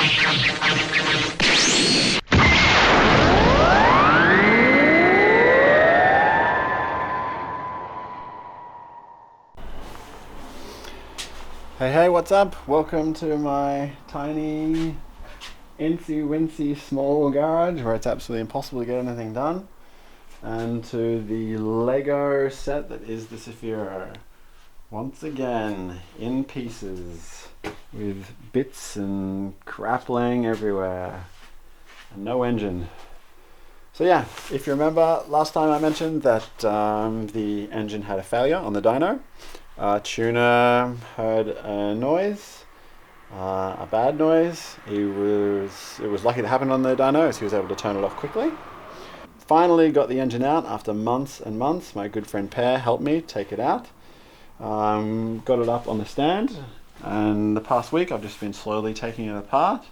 Hey, what's up? Welcome to my tiny, incy-wincy small garage where it's absolutely impossible to get anything done. And to the Lego set that is the Saphiro. Once again, in pieces, with bits and crap laying everywhere, and no engine. So yeah, if you remember, last time I mentioned that the engine had a failure on the dyno. Tuner heard a noise, a bad noise. It was lucky to happen on the dyno, as he was able to turn it off quickly. Finally got the engine out after months and months. My good friend Per helped me take it out. Got it up on the stand, and the past week I've just been slowly taking it apart.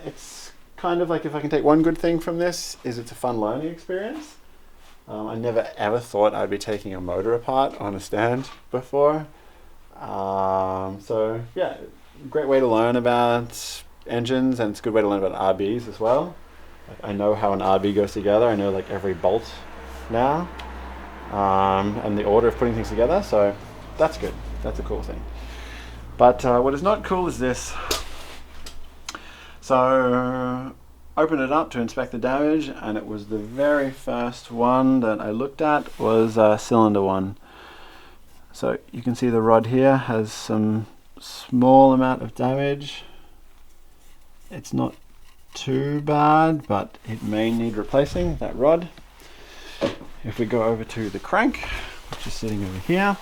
It's kind of like, if I can take one good thing from this, is it's a fun learning experience. I never ever thought I'd be taking a motor apart on a stand before. So yeah, great way to learn about engines, and it's a good way to learn about RBs as well. I know how an RB goes together. I know like every bolt now, and the order of putting things together. So that's good. That's a cool thing. But what is not cool is this. So open it up to inspect the damage, and it was the very first one that I looked at was cylinder 1. So you can see the rod here has some small amount of damage. It's not too bad, but it may need replacing, that rod. If we go over to the crank, which is sitting over here,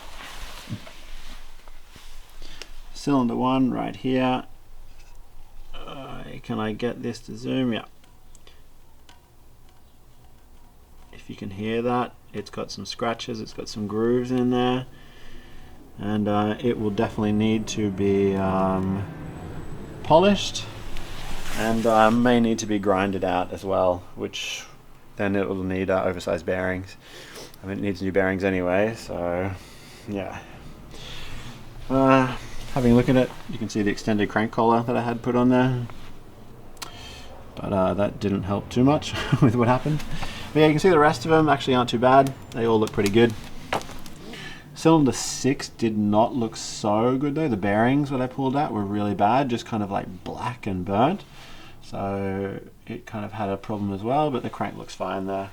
cylinder 1 right here. Can I get this to zoom? Yeah. If you can hear that, it's got some scratches, it's got some grooves in there, and it will definitely need to be polished, and may need to be grinded out as well, which then it will need oversized bearings. I mean, it needs new bearings anyway, so yeah. Having a look at it, you can see the extended crank collar that I had put on there, but that didn't help too much with what happened. But yeah, you can see the rest of them actually aren't too bad. They all look pretty good. Cylinder 6 did not look so good though. The bearings that I pulled out were really bad, just kind of like black and burnt. So it kind of had a problem as well, but the crank looks fine there.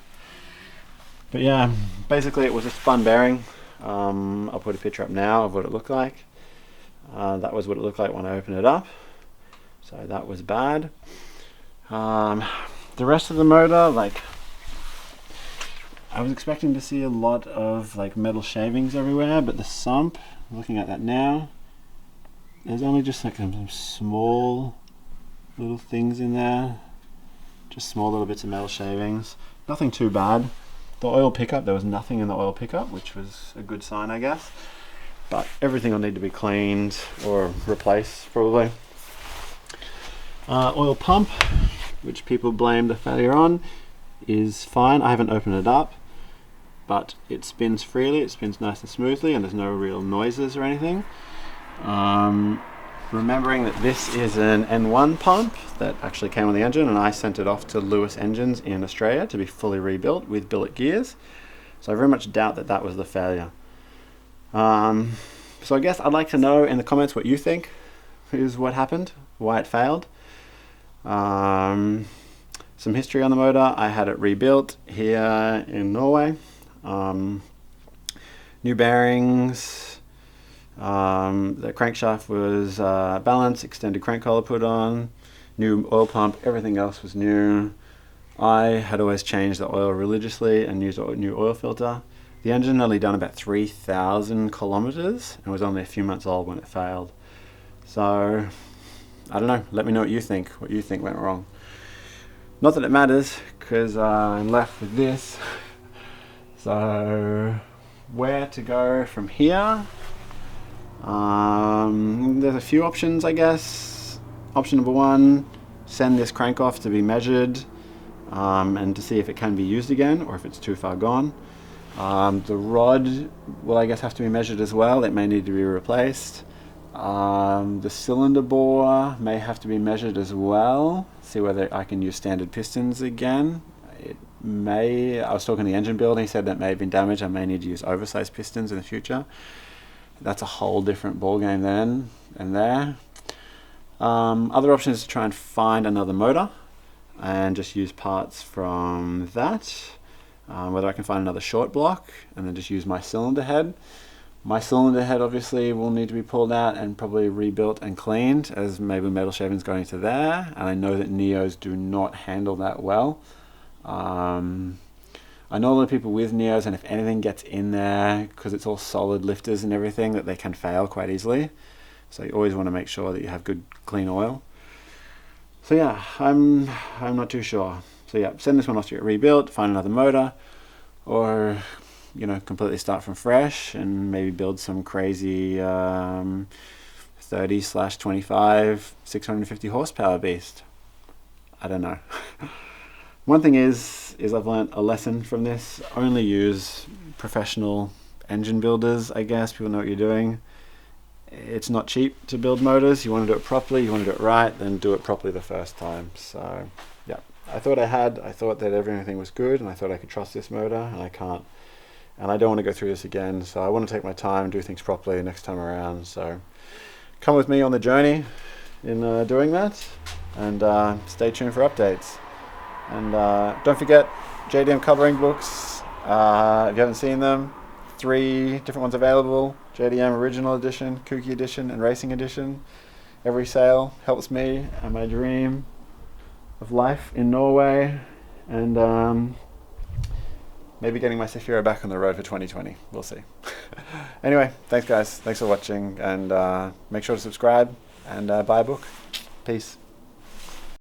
But yeah, basically it was just fun bearing. I'll put a picture up now of what it looked like. That was what it looked like when I opened it up. So that was bad. The rest of the motor, like, I was expecting to see a lot of like metal shavings everywhere, but the sump, looking at that now, there's only just like some small little things in there, just small little bits of metal shavings, nothing too bad. The oil pickup, there was nothing in the oil pickup, which was a good sign, I guess, but everything will need to be cleaned or replaced probably. Oil pump, which people blame the failure on, is fine. I haven't opened it up, but it spins freely, it spins nice and smoothly, and there's no real noises or anything. Remembering that this is an N1 pump that actually came on the engine, and I sent it off to Lewis Engines in Australia to be fully rebuilt with billet gears. So I very much doubt that that was the failure. So I guess I'd like to know in the comments what you think is what happened, why it failed. Some history on the motor. I had it rebuilt here in Norway. New bearings. The crankshaft was balanced, extended crank collar put on, new oil pump, everything else was new. I had always changed the oil religiously and used a new oil filter. The engine had only done about 3,000 kilometers and was only a few months old when it failed. So I don't know, let me know what you think went wrong. Not that it matters, because I'm left with this. So where to go from here? There's a few options, I guess. Option number 1, send this crank off to be measured and to see if it can be used again or if it's too far gone. The rod will, I guess, have to be measured as well. It may need to be replaced. The cylinder bore may have to be measured as well. See whether I can use standard pistons again. I was talking to the engine builder, he said that may have been damaged. I may need to use oversized pistons in the future. That's a whole different ball game then and there. Other option is to try and find another motor and just use parts from that. Whether I can find another short block and then just use my cylinder head. My cylinder head obviously will need to be pulled out and probably rebuilt and cleaned, as maybe metal shavings going into there, and I know that Neos do not handle that well. I know a lot of people with Neos, and if anything gets in there, because it's all solid lifters and everything, that they can fail quite easily. So you always want to make sure that you have good clean oil. So yeah, I'm not too sure. So yeah, send this one off to get rebuilt, find another motor, or completely start from fresh and maybe build some crazy 30/25 650 horsepower beast. I don't know. One thing is I've learned a lesson from this. Only use professional engine builders, I guess. People know what you're doing. It's not cheap to build motors. You want to do it properly, you want to do it right, then do it properly the first time. So yeah, I thought that everything was good, and I thought I could trust this motor, and I can't. And I don't want to go through this again, so I want to take my time, do things properly next time around. So come with me on the journey in doing that, and stay tuned for updates. And don't forget, JDM coloring books, if you haven't seen them, 3 different ones available: JDM Original Edition, Kouki Edition, and Racing Edition. Every sale helps me and my dream of life in Norway, and maybe getting my Safira back on the road for 2020. We'll see. Anyway, thanks guys. Thanks for watching, and make sure to subscribe and buy a book. Peace.